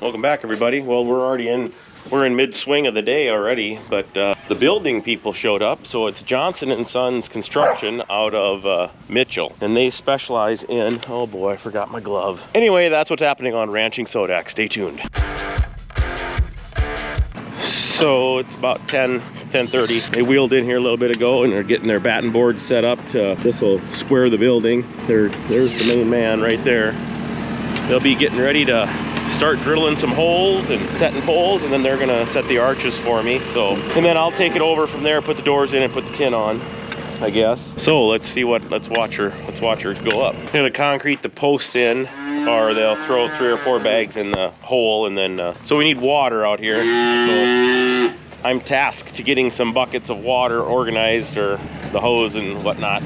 Welcome back, everybody. Well, we're in mid-swing of the day already, but the building people showed up. So it's Johnson and Sons Construction out of Mitchell, and they specialize in, oh boy, I forgot my glove. Anyway, that's what's happening on Ranching Sodak. Stay tuned. So it's about 10:30. They wheeled in here a little bit ago and they're getting their batting board set up to, this will square the building. There's the main man right there. They'll be getting ready to start drilling some holes and setting poles, and then they're gonna set the arches for me. So, and then I'll take it over from there, put the doors in and put the tin on, I guess. So let's watch her go up. I'm gonna concrete the posts in, or they'll throw 3 or 4 bags in the hole, and then so we need water out here. So I'm tasked to getting some buckets of water organized, or the hose and whatnot.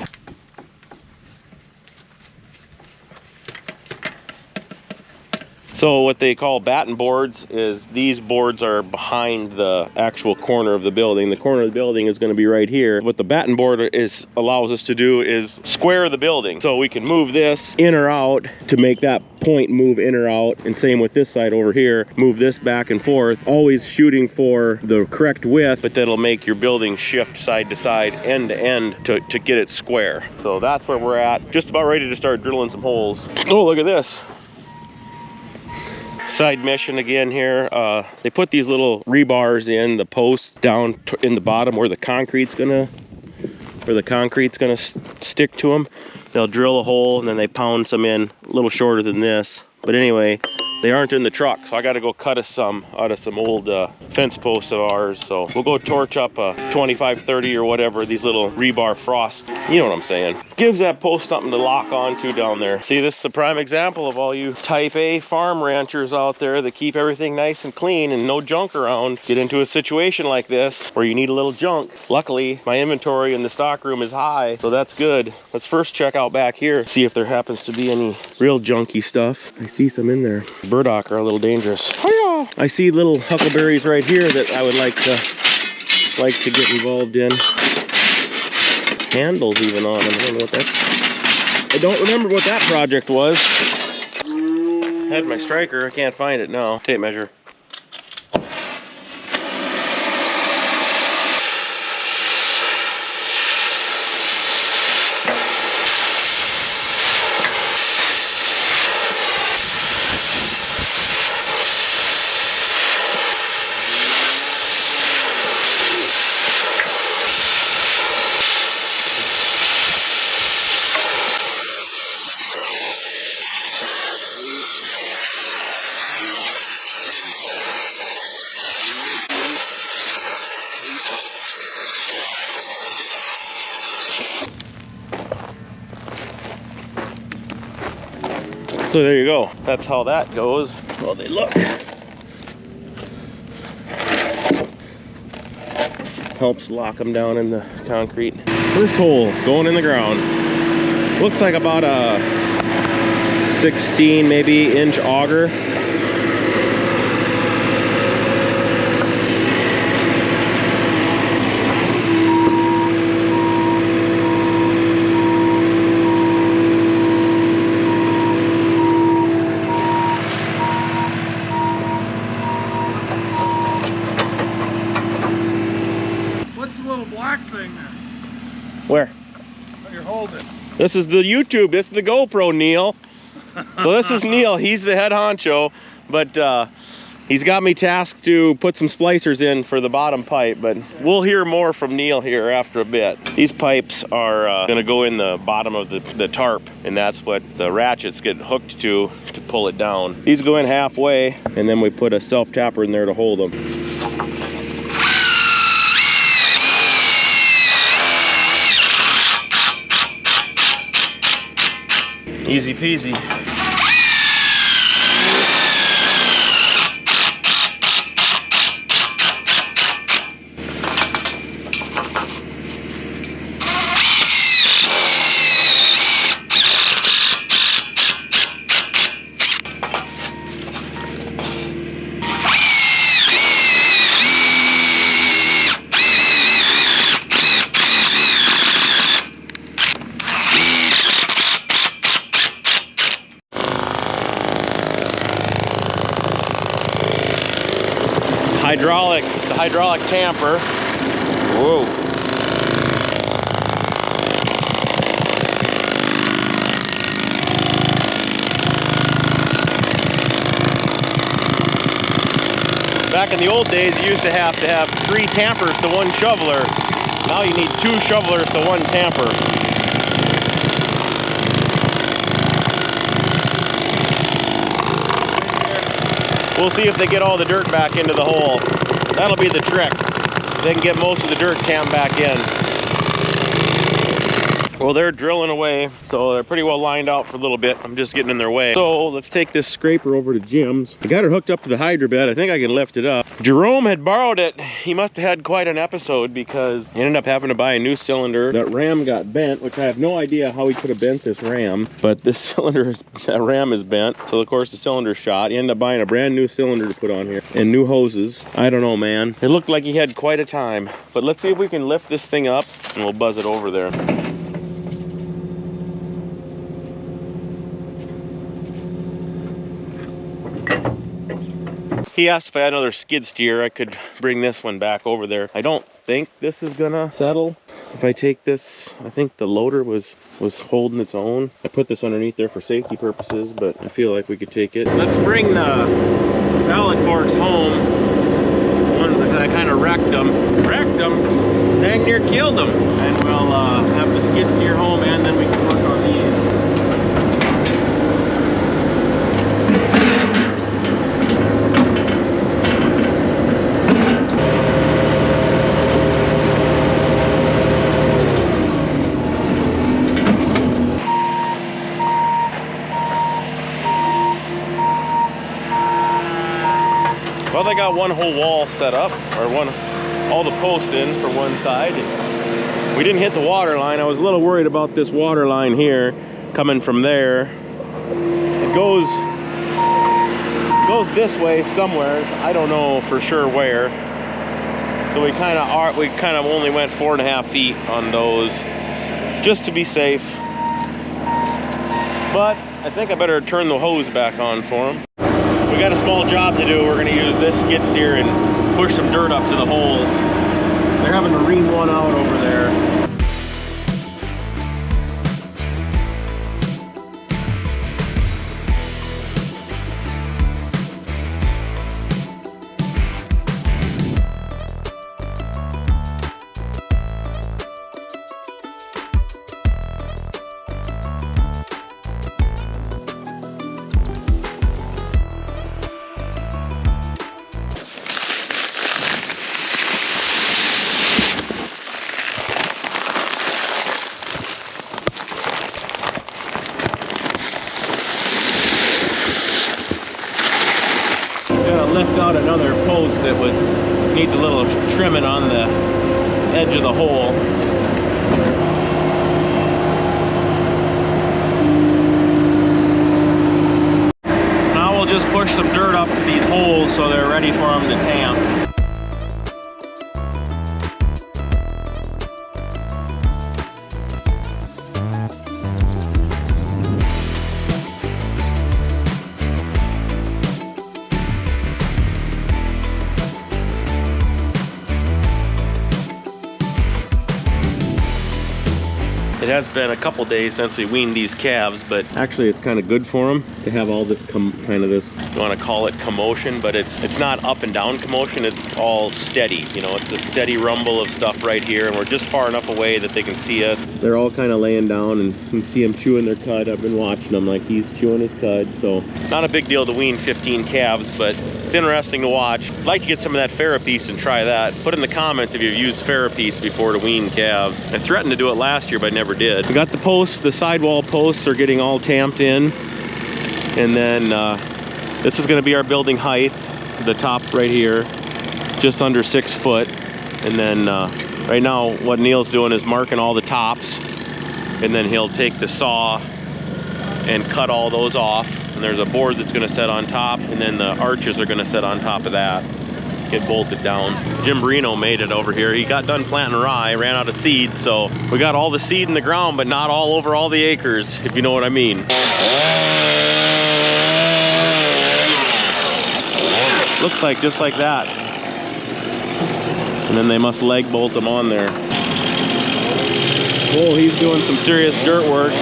So what they call batten boards is these boards are behind the actual corner of the building. The corner of the building is going to be right here. What the batten board allows us to do is square the building. So we can move this in or out to make that point move in or out. And same with this side over here. Move this back and forth, always shooting for the correct width, but that'll make your building shift side to side, end to end to get it square. So that's where we're at. Just about ready to start drilling some holes. Oh, look at this. Side mission again here. They put these little rebars in the posts down in the bottom where the concrete's gonna stick to them. They'll drill a hole and then they pound some in a little shorter than this. But anyway, they aren't in the truck, so I got to go cut us some out of some old fence posts of ours. So we'll go torch up a 25-30 or whatever, these little rebar frost. You know what I'm saying. Gives that post something to lock onto down there. See, this is a prime example of all you type A farm ranchers out there that keep everything nice and clean and no junk around. Get into a situation like this where you need a little junk. Luckily, my inventory in the stock room is high, so that's good. Let's first check out back here, see if there happens to be any real junky stuff. I see some in there. Burdock are a little dangerous. I see little huckleberries right here that I would like to get involved in. Handles even on them. I don't know what that's. I don't remember what that project was. Had my striker. I can't find it now. Tape measure. So there you go. That's how that goes. Well, they look. Helps lock them down in the concrete. First hole going in the ground. Looks like about a 16 maybe inch auger. Where? What you're holding. This is the YouTube. This is the GoPro, Neil. So this is Neil. He's the head honcho, but he's got me tasked to put some splicers in for the bottom pipe, but we'll hear more from Neil here after a bit. These pipes are gonna go in the bottom of the tarp, and that's what the ratchets get hooked to pull it down. These go in halfway, and then we put a self-tapper in there to hold them. Easy peasy. hydraulic tamper. Whoa. Back in the old days, you used to have 3 tampers to 1 shoveler. Now you need 2 shovelers to 1 tamper. We'll see if they get all the dirt back into the hole. That'll be the trick. They can get most of the dirt tamped back in. Well, they're drilling away, so they're pretty well lined out for a little bit. I'm just getting in their way. So let's take this scraper over to Jim's. I got her hooked up to the hydro bed. I think I can lift it up. Jerome had borrowed it. He must have had quite an episode because he ended up having to buy a new cylinder. That ram got bent, which I have no idea how he could have bent this ram. But this cylinder, that ram is bent. So of course the cylinder's shot. He ended up buying a brand new cylinder to put on here and new hoses. I don't know, man. It looked like he had quite a time. But let's see if we can lift this thing up and we'll buzz it over there. He asked if I had another skid steer, I could bring this one back over there. I don't think this is gonna settle. If I take this, I think the loader was holding its own. I put this underneath there for safety purposes, but I feel like we could take it. Let's bring the pallet forks home. One that I kind of wrecked them. Dang near killed them. And we'll have the skid steer home and then we can work on these. Well, they got one whole wall set up, or all the posts in for one side. We didn't hit the water line. I was a little worried about this water line here coming from there. It goes this way somewhere. I don't know for sure where. So we kind of only went 4.5 feet on those, just to be safe. But I think I better turn the hose back on for them. We got a small job to do. We're going to use this skid steer and push some dirt up to the holes. They're having to ream one out over there. Lift out another post that needs a little trimming on the edge of the hole. Now we'll just push some dirt up to these holes so they're ready for them to tamp. It has been a couple days since we weaned these calves, but actually it's kind of good for them to have all this you want to call it commotion, but it's not up and down commotion, it's all steady. You know, it's a steady rumble of stuff right here, and we're just far enough away that they can see us. They're all kind of laying down, and you can see them chewing their cud. I've been watching them like he's chewing his cud, so not a big deal to wean 15 calves, but it's interesting to watch. I'd like to get some of that Farapiece and try that. Put in the comments if you've used Farapiece before to wean calves. I threatened to do it last year, but I never did. We got the posts, the sidewall posts are getting all tamped in. And then this is gonna be our building height, the top right here, just under 6 foot. And then right now what Neil's doing is marking all the tops, and then he'll take the saw and cut all those off. And there's a board that's gonna set on top, and then the arches are gonna set on top of that, get bolted down. Jim Brino made it over here. He got done planting rye, ran out of seed, so we got all the seed in the ground, but not all over all the acres, if you know what I mean. Looks like just like that. And then they must leg bolt them on there. Oh, he's doing some serious dirt work.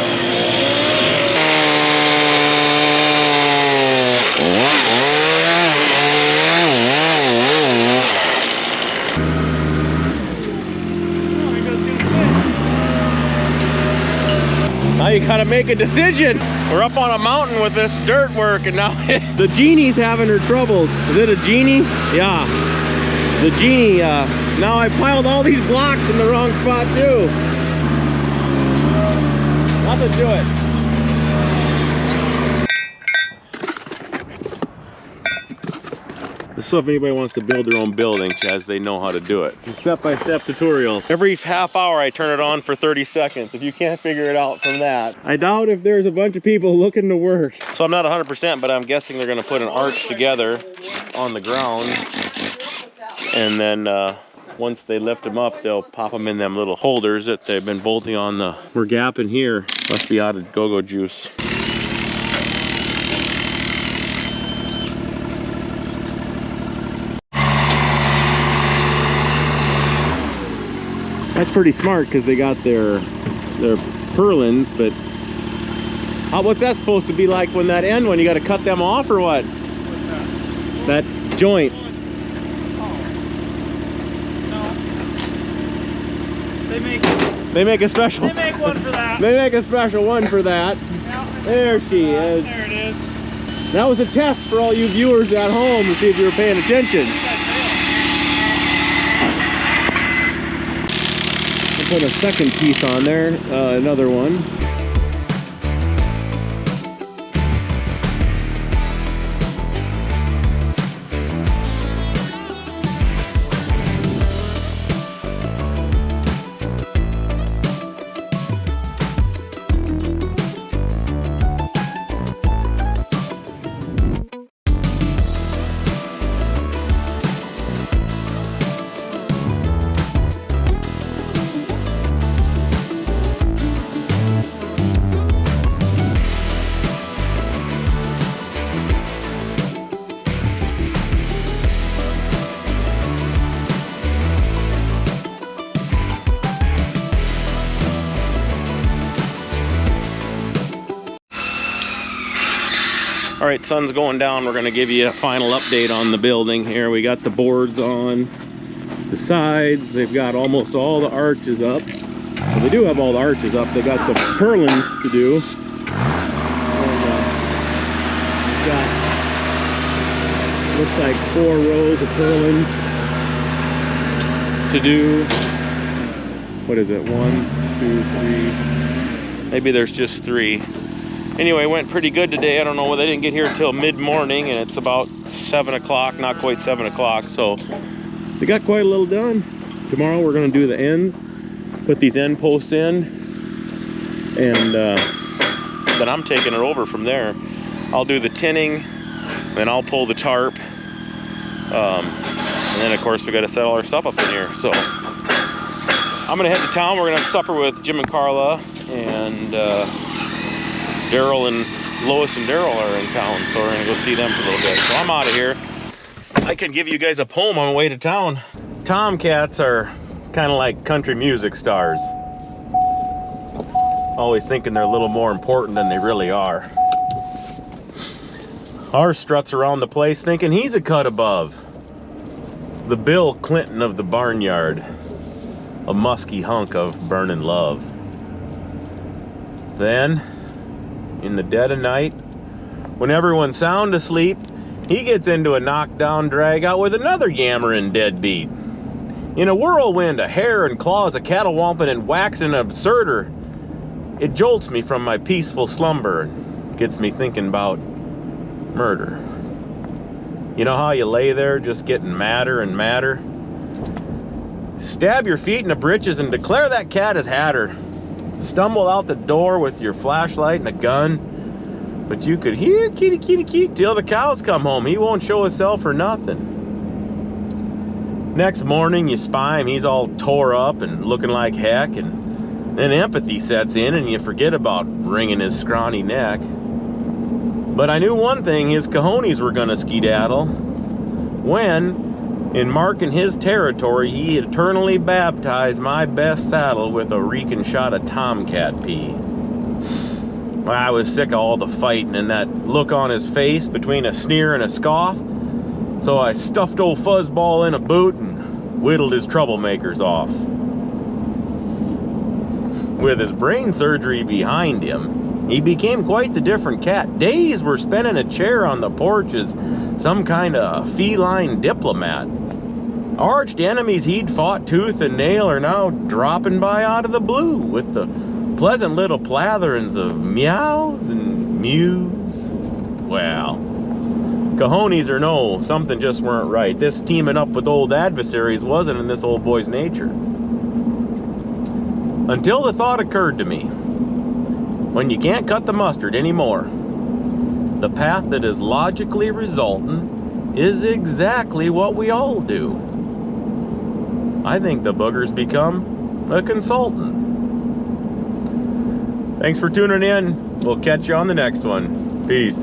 Now you gotta make a decision. We're up on a mountain with this dirt work, and now the genie's having her troubles. Is it a genie? Yeah. The genie, now I piled all these blocks in the wrong spot too. Nothing to it. So if anybody wants to build their own building, Chaz, they know how to do it. It's a step-by-step tutorial. Every half hour I turn it on for 30 seconds. If you can't figure it out from that. I doubt if there's a bunch of people looking to work. So I'm not 100%, but I'm guessing they're gonna put an arch together on the ground. And then once they lift them up, they'll pop them in them little holders that they've been bolting on the, we're gapping here. Must be out of go-go juice. That's pretty smart because they got their purlins, but what's that supposed to be like when that end one? You got to cut them off or what? What's that? That joint. They make a special. They make one for that. They make a special one for that. Yeah, there she is. There it is. That was a test for all you viewers at home to see if you were paying attention. Put a second piece on there, another one. All right, sun's going down. We're gonna give you a final update on the building here. We got the boards on the sides. They've got almost all the arches up. Well, they do have all the arches up. They got the purlins to do. And, it's got, looks like 4 rows of purlins to do. What is it? 1, 2, 3. Maybe there's just 3. Anyway, it went pretty good today. I don't know whether they didn't get here until mid-morning, and it's about 7 o'clock, not quite 7 o'clock, so they got quite a little done. Tomorrow we're gonna do the ends, put these end posts in, and then I'm taking it over from there. I'll do the tinning, then I'll pull the tarp, and then of course we gotta set all our stuff up in here. So I'm gonna head to town. We're gonna have supper with Jim and Carla, and Daryl and Lois and Daryl are in town, so we're gonna go see them for a little bit. So I'm out of here. I can give you guys a poem on the way to town. Tomcats are kind of like country music stars. Always thinking they're a little more important than they really are. Our struts around the place thinking he's a cut above. The Bill Clinton of the barnyard. A musky hunk of burning love. Then, in the dead of night, when everyone's sound asleep, he gets into a knockdown drag out with another yammering deadbeat. In a whirlwind of hair and claws, a cattle wamping and waxing absurder, it jolts me from my peaceful slumber and gets me thinking about murder. You know how you lay there just getting madder and madder? Stab your feet in the britches and declare that cat has had her. Stumble out the door with your flashlight and a gun, but you could hear kitty kitty kitty till the cows come home. He won't show himself for nothing. Next morning you spy him, he's all tore up and looking like heck, and then empathy sets in and you forget about wringing his scrawny neck. But I knew one thing, his cojones were gonna skedaddle when In marking his territory, he eternally baptized my best saddle with a reeking shot of tomcat pee. Well, I was sick of all the fighting and that look on his face between a sneer and a scoff, so I stuffed old Fuzzball in a boot and whittled his troublemakers off. With his brain surgery behind him, he became quite the different cat. Days were spent in a chair on the porch as some kind of feline diplomat. Arched enemies he'd fought tooth and nail are now dropping by out of the blue with the pleasant little platherings of meows and mews. Well, cojones or no, something just weren't right. This teaming up with old adversaries wasn't in this old boy's nature. Until the thought occurred to me, when you can't cut the mustard anymore, the path that is logically resultant is exactly what we all do. I think the booger's become a consultant. Thanks for tuning in. We'll catch you on the next one. Peace.